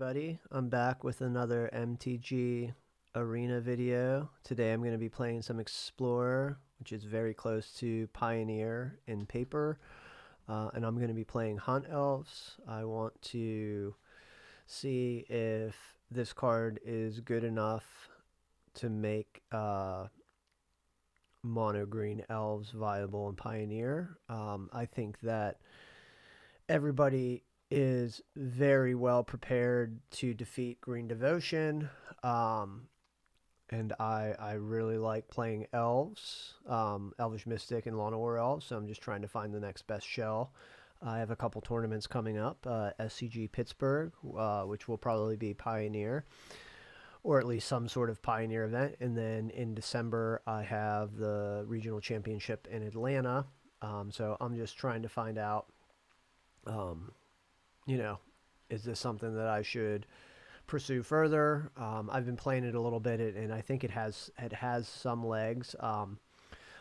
everybody. I'm back with another MTG Arena video. Today I'm going to be playing some Explorer, which is very close to Pioneer in paper. And I'm going to be playing Hunt Elves. I want to see if this card is good enough to make mono green Elves viable in Pioneer. I think that everybody is very well prepared to defeat Green Devotion. And I really like playing Elves, Elvish Mystic and Lawn War Elves, so I'm just trying to find the next best shell. I have a couple tournaments coming up, SCG Pittsburgh, which will probably be Pioneer, or at least some sort of Pioneer event. And then in December, I have the Regional Championship in Atlanta. So I'm just trying to find out, is this something that I should pursue further? I've been playing it a little bit, and I think it has some legs.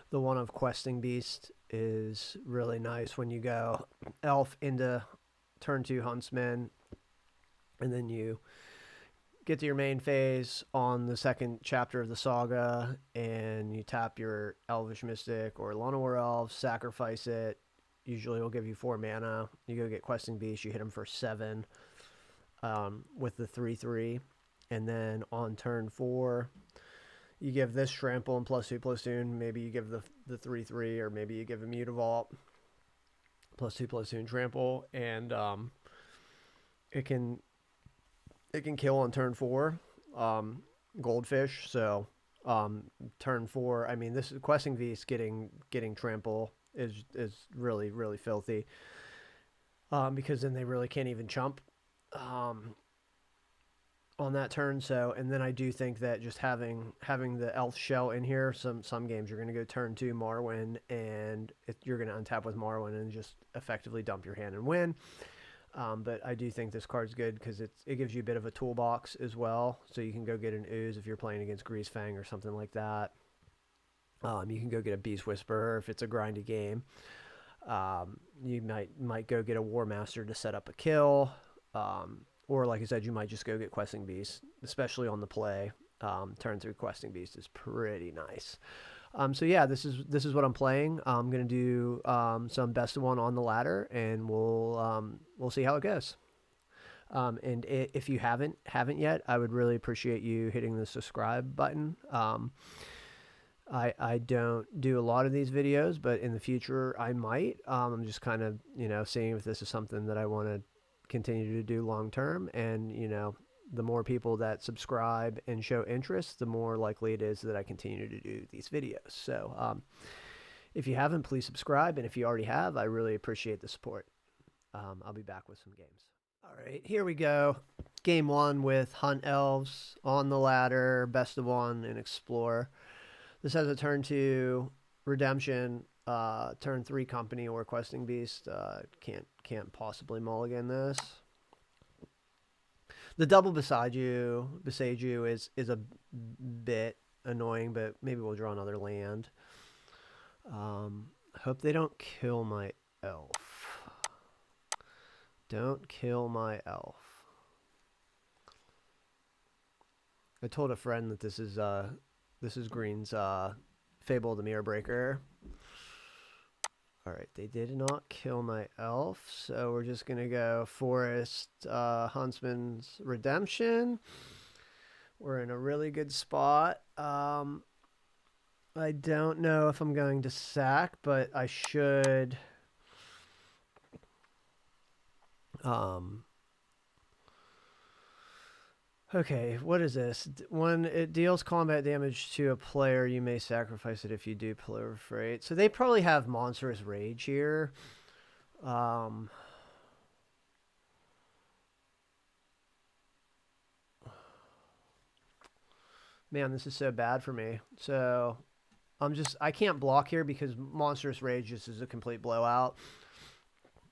The one of Questing Beast is really nice when you go Elf into turn 2 Huntsman, and then you get to your main phase on the second chapter of the saga, and you tap your Elvish Mystic or Lawn War Elves, sacrifice it. Usually it'll give you 4 mana. You go get Questing Beast, you hit him for 7 with the 3/3. And then on turn 4, you give this Trample and +2/+2. Maybe you give the 3/3, or maybe you give a Mutavault +2/+2 Trample, and it can kill on turn 4. Goldfish. So turn 4. I mean, this Questing Beast getting Trample is really filthy, because then they really can't even chump on that turn. So, and then I do think that just having the Elf shell in here, some games you're going to go turn 2 Marwyn, and you're going to untap with Marwyn and just effectively dump your hand and win. But I do think this card's good because it gives you a bit of a toolbox as well. So you can go get an Ooze if you're playing against Greasefang or something like that. You can go get a Beast Whisperer if it's a grindy game. You might go get a War Master to set up a kill. Or like I said, you might just go get Questing Beast, especially on the play. Turn 3 Questing Beast is pretty nice. So yeah, this is what I'm playing. I'm gonna do some best of one on the ladder, and we'll see how it goes. And if you haven't yet, I would really appreciate you hitting the subscribe button. I don't do a lot of these videos, but in the future I might. I'm just kind of seeing if this is something that I want to continue to do long term, and the more people that subscribe and show interest, the more likely it is that I continue to do these videos. So if you haven't, please subscribe, and if you already have, I really appreciate the support. I'll be back with some games. All right, here we go. Game 1 with Hunt Elves on the ladder, best of 1 and Explorer. This has a turn 2 Redemption, turn 3 Company or Questing Beast. Can't possibly mulligan this. The double beside you is a bit annoying, but maybe we'll draw another land. Hope they don't kill my elf. Don't kill my elf. I told a friend that this is Green's Fable of the Mirror Breaker. Alright, they did not kill my elf, so we're just going to go Forest Huntsman's Redemption. We're in a really good spot. I don't know if I'm going to sack, but I should. Okay, what is this? When it deals combat damage to a player, you may sacrifice it if you do proliferate. So they probably have Monstrous Rage here. Man, this is so bad for me. So I can't block here because Monstrous Rage just is a complete blowout.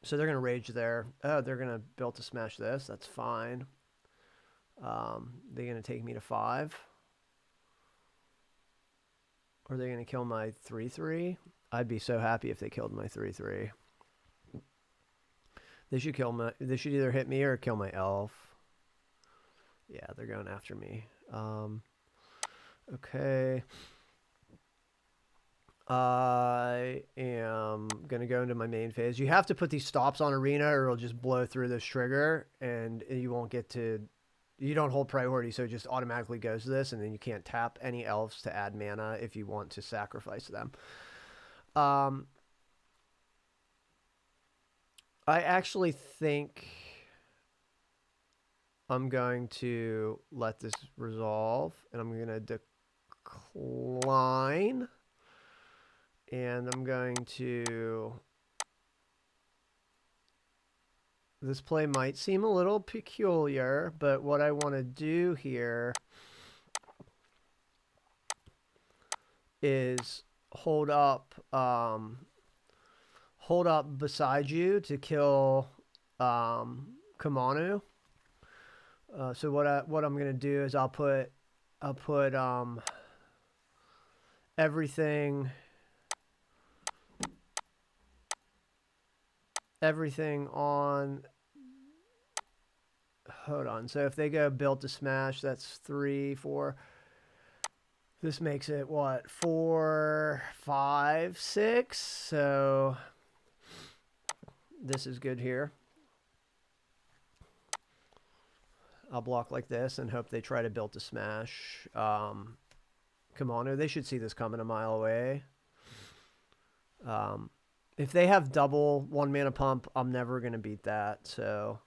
So they're going to rage there. Oh, they're going to build to smash this. That's fine. They're going to take me to 5. Or they're going to kill my 3/3. I'd be so happy if they killed my 3/3. They should either hit me or kill my elf. Yeah, they're going after me. Okay. I am going to go into my main phase. You have to put these stops on arena or it'll just blow through this trigger and you won't get to... You don't hold priority, so it just automatically goes to this, and then you can't tap any elves to add mana if you want to sacrifice them. I actually think I'm going to let this resolve, and I'm going to decline, and I'm going to... This play might seem a little peculiar, but what I want to do here is hold up beside you to kill Kamanu. So what I'm gonna do is I'll put everything on. Hold on. So if they go built to smash, that's 3, 4. This makes it what, 4, 5, 6. So this is good here. I'll block like this and hope they try to build to smash. Kamanu, they should see this coming a mile away. If they have double 1 mana pump, I'm never going to beat that. So,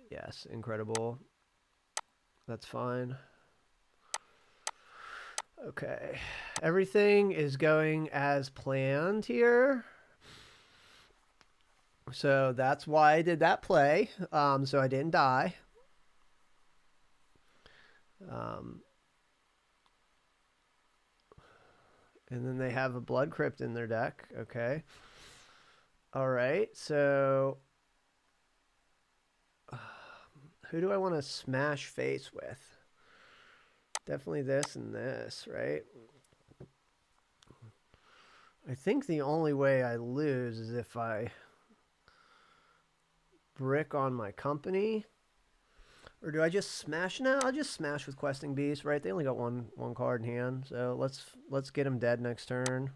yes, incredible. That's fine. Okay. Everything is going as planned here. So that's why I did that play. So I didn't die. And then they have a Blood Crypt in their deck. Okay. All right. So who do I want to smash face with? Definitely this and this, right? I think the only way I lose is if I brick on my company. Or do I just smash? No, I'll just smash with Questing Beast, right? They only got one card in hand, so let's get them dead next turn.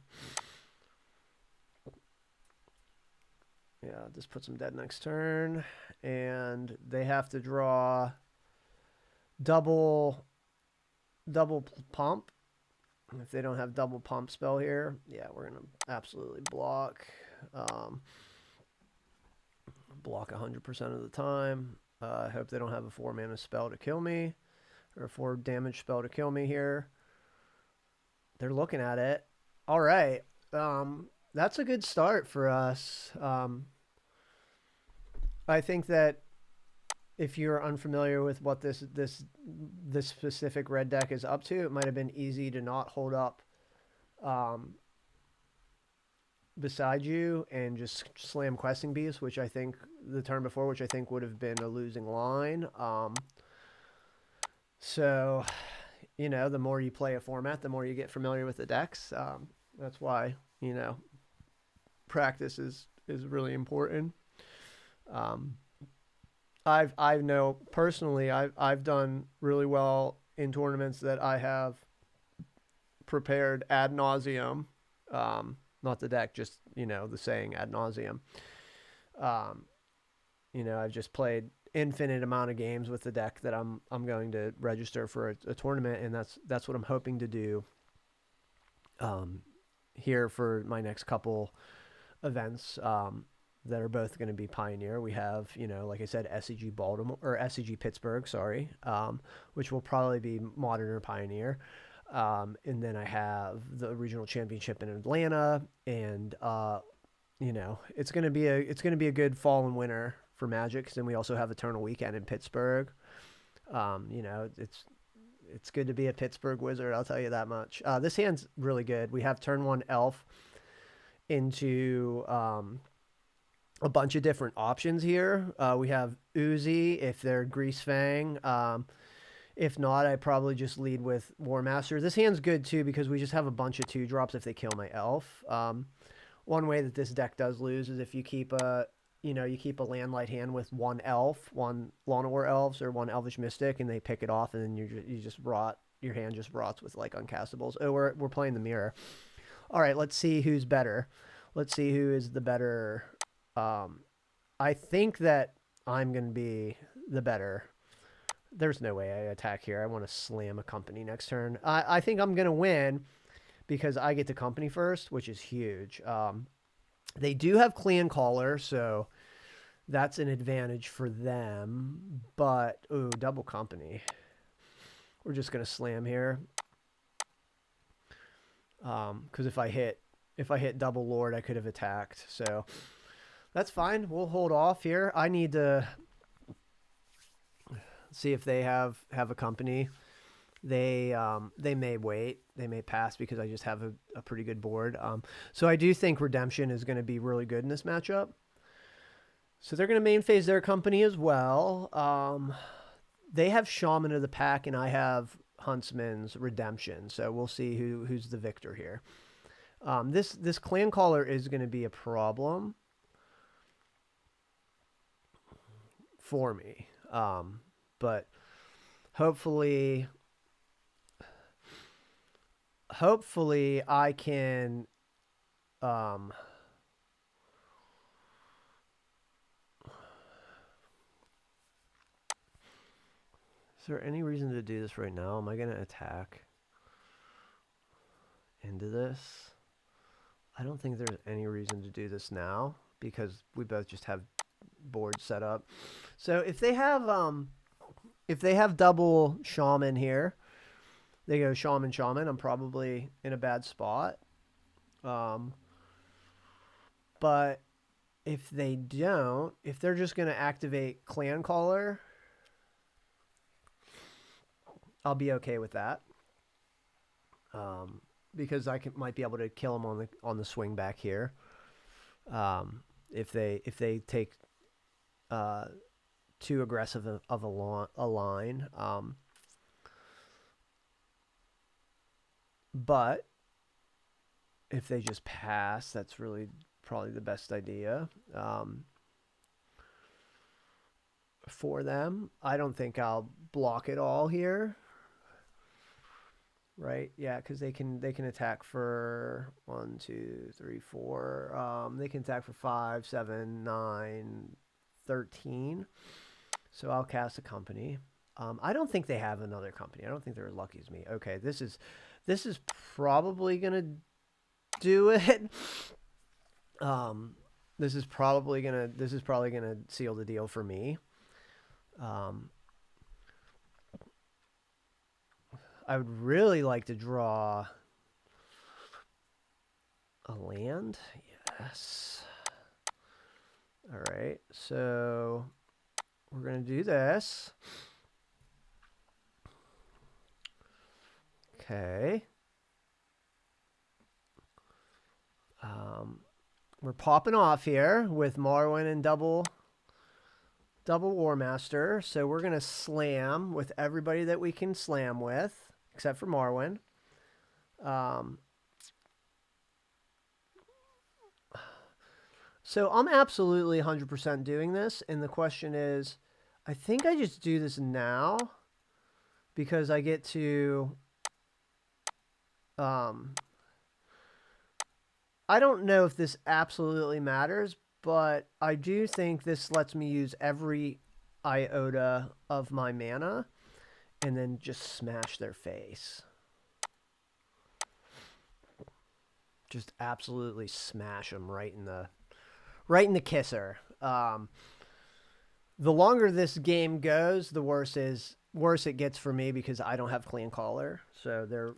Yeah, just put them dead next turn, and they have to draw double pump. If they don't have double pump spell here, yeah, we're gonna absolutely block. Block 100% of the time. I hope they don't have a 4 mana spell to kill me, or a 4 damage spell to kill me here. They're looking at it. All right. That's a good start for us. I think that if you're unfamiliar with what this specific red deck is up to, it might have been easy to not hold up beside you and just slam Questing Beast, which I think the turn before, which I think would have been a losing line. So, you know, the more you play a format, the more you get familiar with the decks. That's why, you know, practice is really important. I know personally, I've done really well in tournaments that I have prepared ad nauseum. Not the deck, just, you know, the saying ad nauseum. You know, I've just played infinite amount of games with the deck that I'm going to register for a tournament, and that's what I'm hoping to do here for my next couple events that are both going to be Pioneer. We have, you know, like I said, SCG Baltimore or SCG Pittsburgh, sorry, which will probably be Modern or Pioneer. And then I have the regional championship in Atlanta, and you know, it's gonna be a good fall and winter for Magic. Cause then we also have Eternal Weekend in Pittsburgh. You know, it's good to be a Pittsburgh Wizard, I'll tell you that much. This hand's really good. We have turn 1 Elf into a bunch of different options here. We have Uzi if they're Grease Fang. If not, I probably just lead with War Master. This hand's good too because we just have a bunch of 2-drops if they kill my elf. One way that this deck does lose is if you keep a you know, you keep a landlight hand with one elf, one Lawnmower Elves, or one Elvish Mystic, and they pick it off, and then you just rot. Your hand just rots with like uncastables. Oh, we're playing the mirror. All right, let's see who's better. Let's see who is the better. I think that I'm gonna be the better. There's no way I attack here. I want to slam a company next turn. I think I'm gonna win because I get to company first, which is huge. They do have Clan Caller, so that's an advantage for them. But ooh, double company. We're just gonna slam here. Because if I hit double Lord, I could have attacked. So that's fine. We'll hold off here. I need to see if they have a company. They may wait. They may pass because I just have a pretty good board. So I do think Redemption is going to be really good in this matchup. So they're going to main phase their company as well. They have Shaman of the Pack, and I have Huntsman's Redemption. So we'll see who's the victor here. This Clan Caller is going to be a problem for me. But hopefully I can is there any reason to do this right now? Am I going to attack into this? I don't think there's any reason to do this now because we both just have boards set up. So if they have double Shaman here, they go Shaman. I'm probably in a bad spot. But if they don't, if they're just going to activate Clan Caller, I'll be okay with that. Because I might be able to kill them on the swing back here. If they take too aggressive of a line. But if they just pass, that's really probably the best idea for them. I don't think I'll block it all here. Right? Yeah, because they can attack for 1, 2, 3, 4. They can attack for 5, 7, 9, 13. So I'll cast a company. I don't think they have another company. I don't think they're as lucky as me. Okay, this is probably gonna do it. This is probably gonna seal the deal for me. I would really like to draw a land. Yes. All right. So we're going to do this. Okay. We're popping off here with Marwyn and double War Master. So we're going to slam with everybody that we can slam with. Except for Marwyn. So I'm absolutely 100% doing this. And the question is, I think I just do this now. Because I get to... I don't know if this absolutely matters. But I do think this lets me use every iota of my mana. And then just smash their face. Just absolutely smash them right in the kisser. The longer this game goes, the worse it gets for me because I don't have Clan Caller. So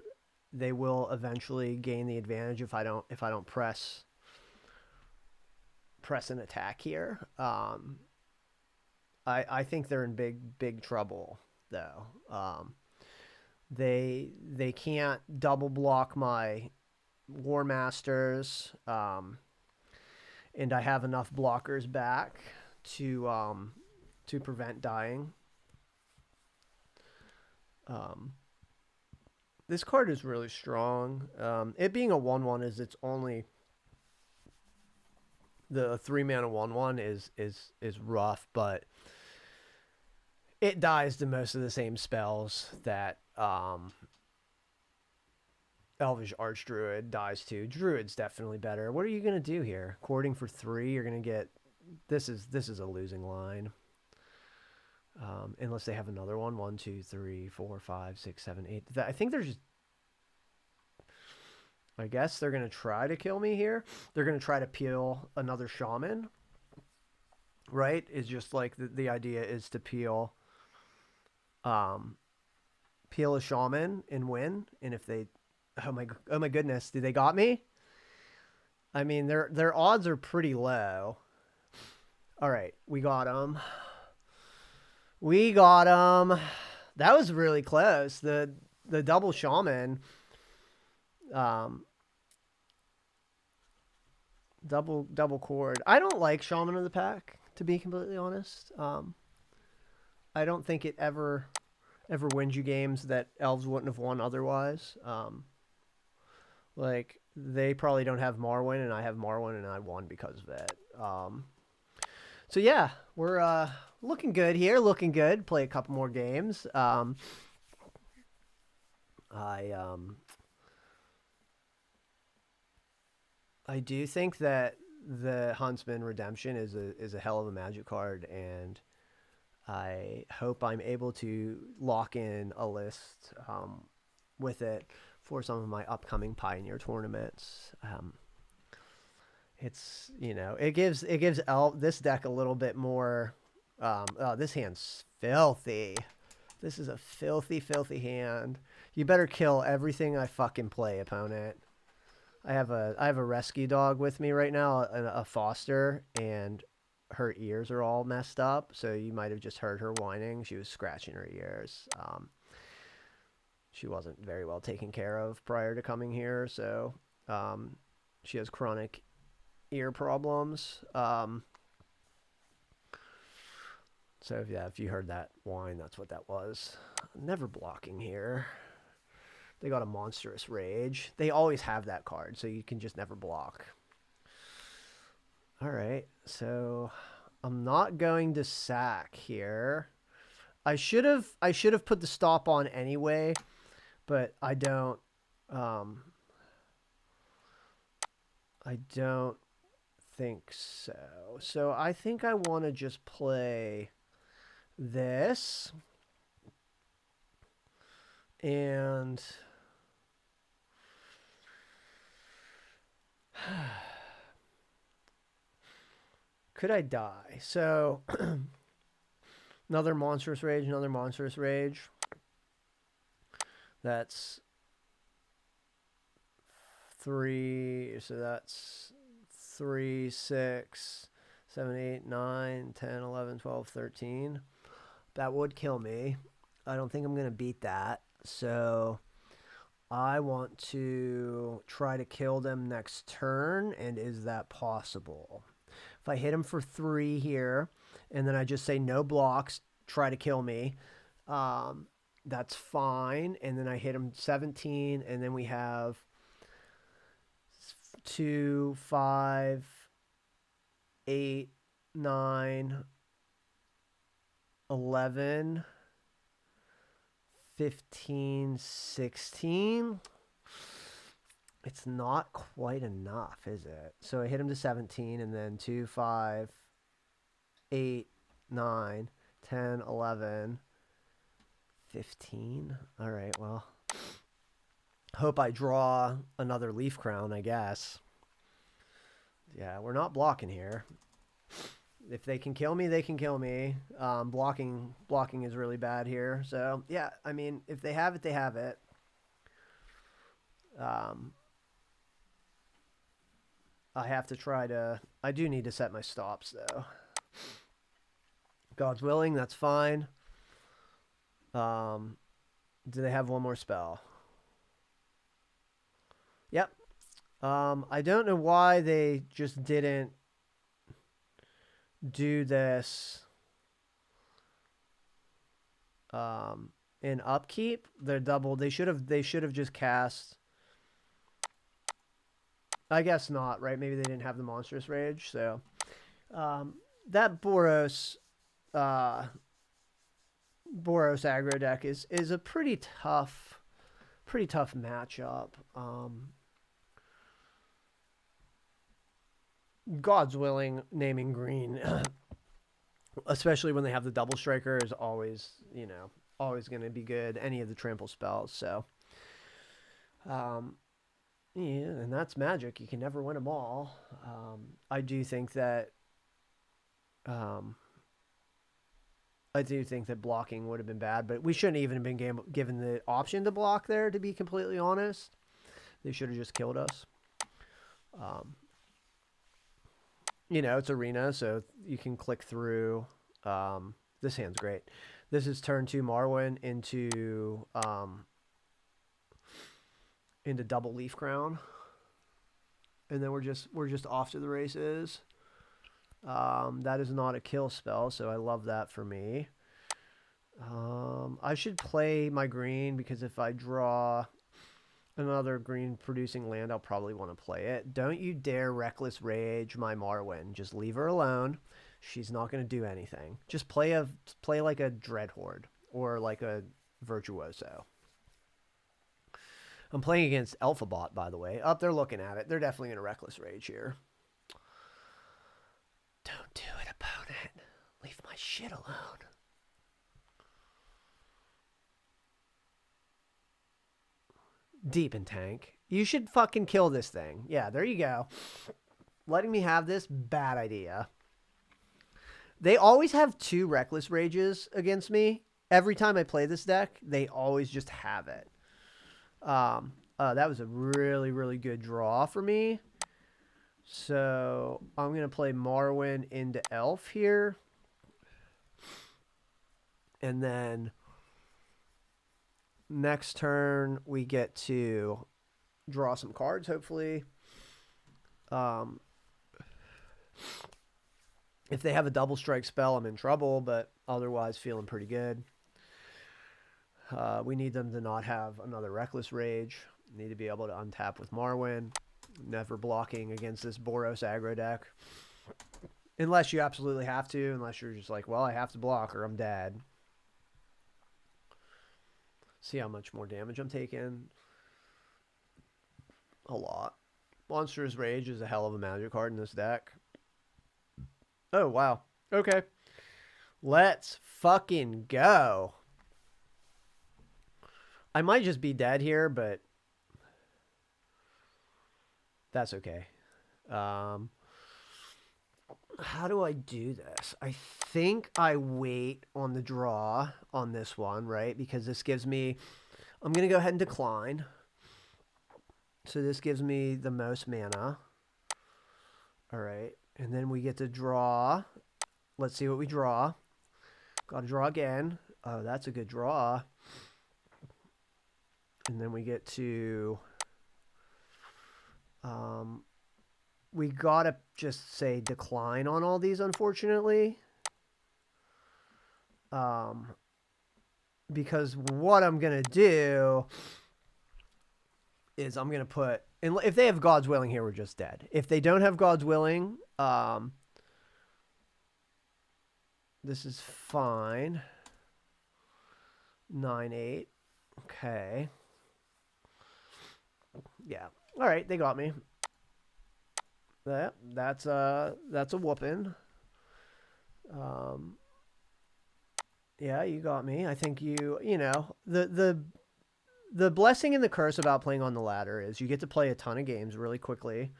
they will eventually gain the advantage if I don't press an attack here. I think they're in big trouble. Though they can't double block my War Masters, and I have enough blockers back to prevent dying. This card is really strong. It being a 1/1 is its only The 3-mana 1/1 is rough, but it dies to most of the same spells that Elvish Archdruid dies to. Druid's definitely better. What are you gonna do here? Courting for 3, you're gonna get this is a losing line. Unless they have another one. 1, 2, 3, 4, 5, 6, 7, 8. I think they're just. I guess they're gonna try to kill me here. They're gonna try to peel another shaman. Right? Is just like the idea is to peel peel a shaman and win. And if they oh my goodness, did they got me? I mean their odds are pretty low. All right, we got them. We got them. That was really close. The double shaman double cord. I don't like Shaman of the Pack, to be completely honest. I don't think it ever wins you games that Elves wouldn't have won otherwise. Like they probably don't have Marwyn, and I have Marwyn, and I won because of it. So yeah, we're looking good here. Looking good. Play a couple more games. I do think that the Huntsman Redemption is a hell of a Magic card, and I hope I'm able to lock in a list with it for some of my upcoming Pioneer tournaments. It's it gives this deck a little bit more. Oh, this hand's filthy. This is a filthy hand. You better kill everything I fucking play, opponent. I have a rescue dog with me right now, a foster, and her ears are all messed up. So you might have just heard her whining. She was scratching her ears. She wasn't very well taken care of prior to coming here, so she has chronic ear problems. So yeah, if you heard that whine, that's what that was. Never blocking here. They got a Monstrous Rage. They always have that card, so you can just never block. All right, so I'm not going to sack here. I should have put the stop on anyway, but I don't. I don't think so. So I think I want to just play this and. Could I die? So, another Monstrous Rage, another Monstrous Rage. That's 3, so that's 3, 6, 7, 8, 9, 10, 11, 12, 13. That would kill me. I don't think I'm going to beat that. So, I want to try to kill them next turn, and is that possible? If I hit him for 3 here, and then I just say no blocks, try to kill me, that's fine. And then I hit him 17, and then we have 2, 5, 8, 9, 11, 15, 16. It's not quite enough, is it? So I hit him to 17, and then 2, 5, 8, 9, 10, 11, 15. All right, well, hope I draw another Leaf Crown, I guess. Yeah, we're not blocking here. If they can kill me, they can kill me. Blocking is really bad here. So, yeah, I mean, if they have it, they have it. I have to try to... I do need to set my stops, though. God's willing, that's fine. Do they have one more spell? Yep. I don't know why they just didn't do this in upkeep. They're double. They should have just cast I guess not, right? Maybe they didn't have the Monstrous Rage, so that uh, Boros aggro deck is a pretty tough matchup. God's willing, naming green, especially when they have the double striker, is always always going to be good. Any of the trample spells, so yeah, and that's Magic. You can never win them all. I do think that um, blocking would have been bad, but we shouldn't even have been given the option to block there. To be completely honest, they should have just killed us. Um, it's arena, so you can click through. This hand's great. This is turn 2 Marwyn into double Leaf Crown, and then we're just off to the races. That is not a kill spell, so I love that for me. I should play my green because if I draw another green producing land, I'll probably want to play it. Don't you dare Reckless Rage my Marwyn. Just leave her alone. She's not going to do anything. Just play like a Dreadhorde or like a Virtuoso. I'm playing against Alphabot, by the way. Up, they're looking at it. They're definitely going to Reckless Rage here. Don't do it, opponent. Leave my shit alone. Deep in tank. You should fucking kill this thing. Yeah, there you go. Letting me have this, bad idea. They always have 2 Reckless Rages against me. Every time I play this deck, they always just have it. That was a really, really good draw for me. So I'm going to play Marwyn into Elf here. And then next turn, we get to draw some cards, hopefully. If they have a double strike spell, I'm in trouble, but otherwise feeling pretty good. We need them to not have another Reckless Rage. Need to be able to untap with Marwyn. Never blocking against this Boros aggro deck. Unless you absolutely have to. Unless you're just like, well, I have to block or I'm dead. See how much more damage I'm taking. A lot. Monstrous Rage is a hell of a magic card in this deck. Oh, wow. Okay. Let's fucking go. I might just be dead here, but that's okay. How do I do this? I think I wait on the draw on this one, right? Because this gives me... I'm going to go ahead and decline. So this gives me the most mana. All right. And then we get to draw. Let's see what we draw. Got to draw again. Oh, that's a good draw. And then we get to... we got to just say decline on all these, unfortunately. Because what I'm going to do is I'm going to put... If they have God's Willing here, we're just dead. If they don't have God's Willing, this is fine. 9-8. Okay. Yeah. All right, they got me. That's a whooping. Yeah, you got me. I think the blessing and the curse about playing on the ladder is you get to play a ton of games really quickly,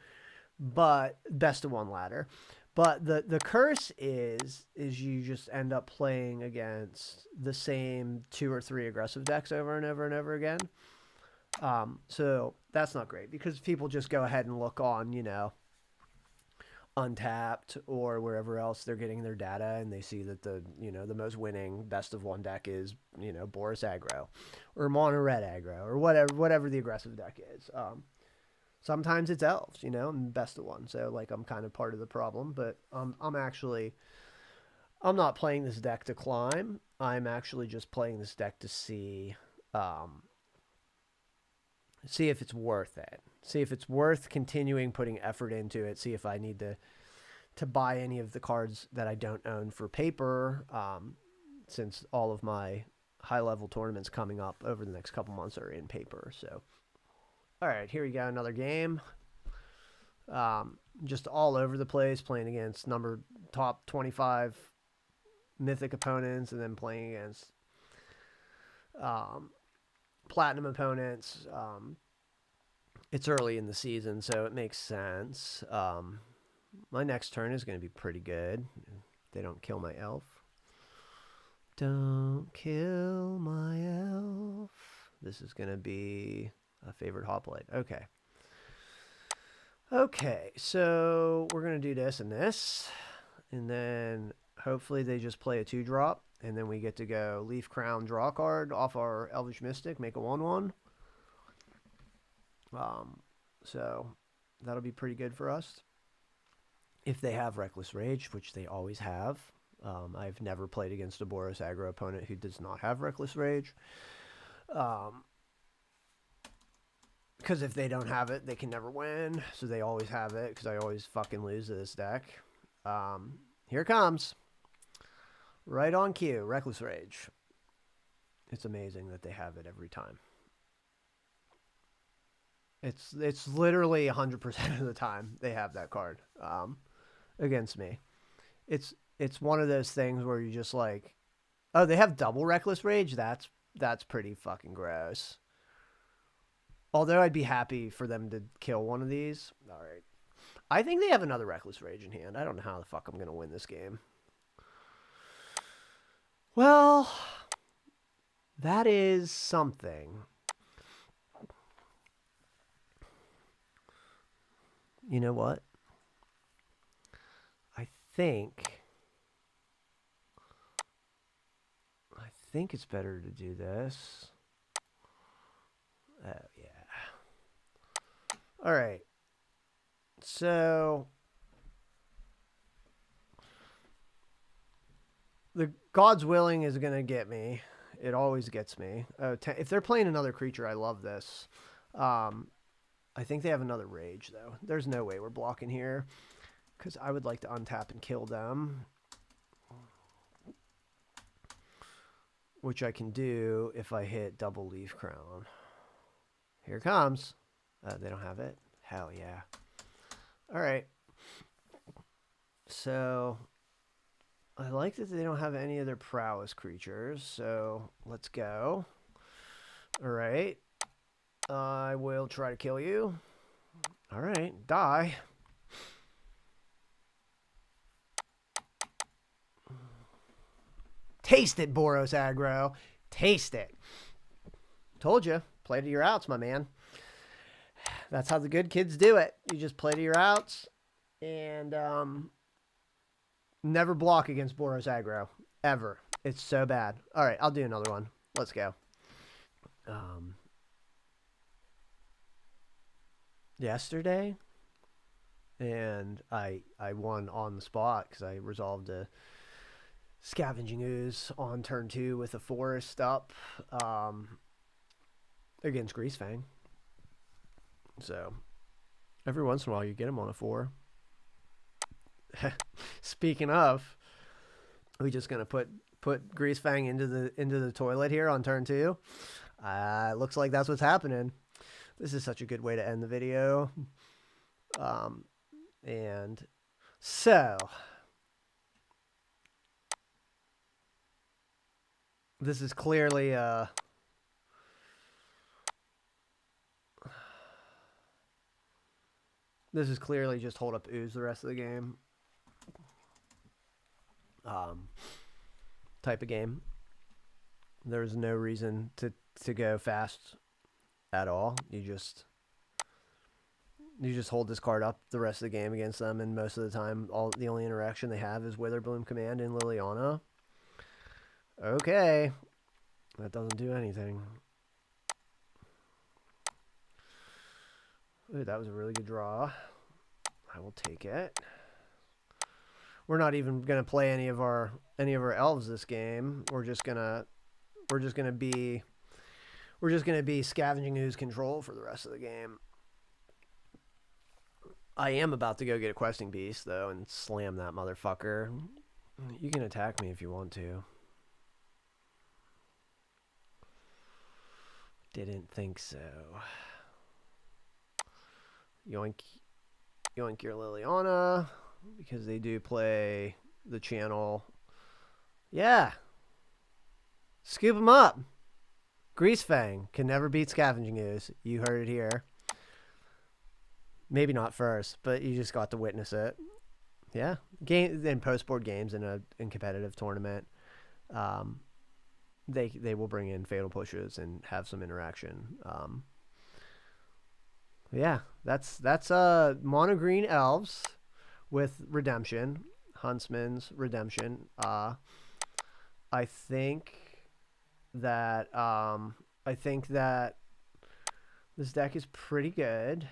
but best of 1 ladder. But the curse is you just end up playing against the same 2 or 3 aggressive decks over and over and over again. So that's not great because people just go ahead and look on, Untapped or wherever else they're getting their data, and they see that the most winning best of 1 deck is Boros Aggro or Mono Red Aggro or whatever the aggressive deck is. Sometimes it's Elves, and best of 1. So like I'm kind of part of the problem, but I'm not playing this deck to climb. I'm actually just playing this deck to see See if it's worth it. See if it's worth continuing putting effort into it. See if I need to buy any of the cards that I don't own for paper, since all of my high level tournaments coming up over the next couple months are in paper. So, all right, here we go. Another game. Just all over the place, playing against top 25 mythic opponents, and then playing against platinum opponents. It's early in the season, so it makes sense. My next turn is going to be pretty good. They don't kill my elf. Don't kill my elf. This is going to be a Favored Hoplite. Okay. Okay, so we're going to do this and this. And then hopefully they just play a 2-drop. And then we get to go Leaf Crown, draw a card off our Elvish Mystic, make a 1/1. So that'll be pretty good for us. If they have Reckless Rage, which they always have. I've never played against a Boros Aggro opponent who does not have Reckless Rage. Because if they don't have it, they can never win. So they always have it, because I always fucking lose to this deck. Here it comes. Right on cue, Reckless Rage. It's amazing that they have it every time. It's literally 100% of the time they have that card against me. It's one of those things where you just like, oh, they have double Reckless Rage? That's pretty fucking gross. Although I'd be happy for them to kill one of these. All right. I think they have another Reckless Rage in hand. I don't know how the fuck I'm going to win this game. Well, that is something. You know what? I think it's better to do this. Oh, yeah. All right. So the God's Willing is going to get me. It always gets me. If they're playing another creature, I love this. I think they have another Rage, though. There's no way we're blocking here, because I would like to untap and kill them, which I can do if I hit double Leaf Crown. Here it comes. They don't have it? Hell yeah. All right. So I like that they don't have any of their prowess creatures, so let's go. All right. I will try to kill you. All right, die. Taste it, Boros Aggro. Taste it. Told you. Play to your outs, my man. That's how the good kids do it. You just play to your outs and never block against Boros Aggro. Ever. It's so bad. All right, I'll do another one. Let's go. Yesterday, and I won on the spot because I resolved a Scavenging Ooze on turn 2 with a forest up against Greasefang. So every once in a while you get him on a 4. Speaking of, are we just gonna put Greasefang into the toilet here on turn 2? Looks like that's what's happening. This is such a good way to end the video. And so this is clearly just hold up Ooze the rest of the game. Type of game. There's no reason to go fast at all. You just hold this card up the rest of the game against them, and most of the time the only interaction they have is Witherbloom Command and Liliana. Okay. That doesn't do anything. Ooh, that was a really good draw. I will take it. We're not even gonna play any of our elves this game. We're just gonna be we're just going to be scavenging ooze control for the rest of the game. I am about to go get a questing beast, though, and slam that motherfucker. You can attack me if you want to. Didn't think so. Yoink. Yoink your Liliana, because they do play the channel. Yeah. Scoop them up. Greasefang can never beat Scavenging Ooze. You heard it here. Maybe not first, but you just got to witness it. Yeah. Game in post-board games in competitive tournament. They will bring in fatal pushes and have some interaction. Yeah, that's mono green elves with redemption, Huntsman's redemption. I think that this deck is pretty good.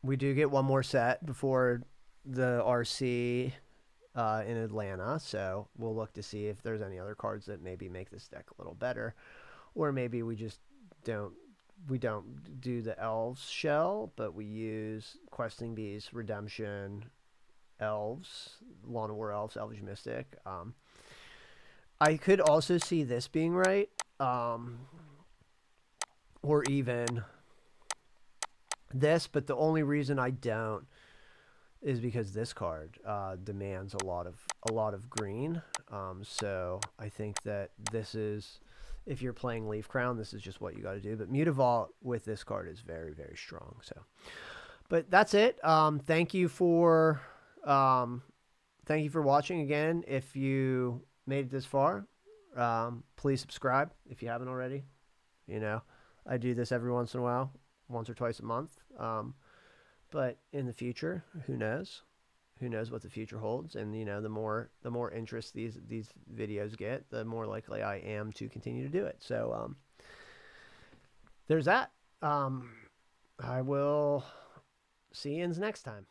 We do get one more set before the RC in Atlanta, so we'll look to see if there's any other cards that maybe make this deck a little better, or maybe we just don't do the Elves shell, but we use Questing Beast, Redemption, Elves, Lawn of War Elves, Elvish Mystic. I could also see this being right, or even this, but the only reason I don't is because this card demands a lot of green. So I think that this is, if you're playing Leaf Crown, this is just what you got to do. But Mutavault with this card is very, very strong. So, but that's it. Thank you for watching again. If you made it this far, please subscribe if you haven't already. You know, I do this every once in a while, once or twice a month. But in the future, who knows? Who knows what the future holds? And you know, the more interest these videos get, the more likely I am to continue to do it. So there's that. I will see you next time.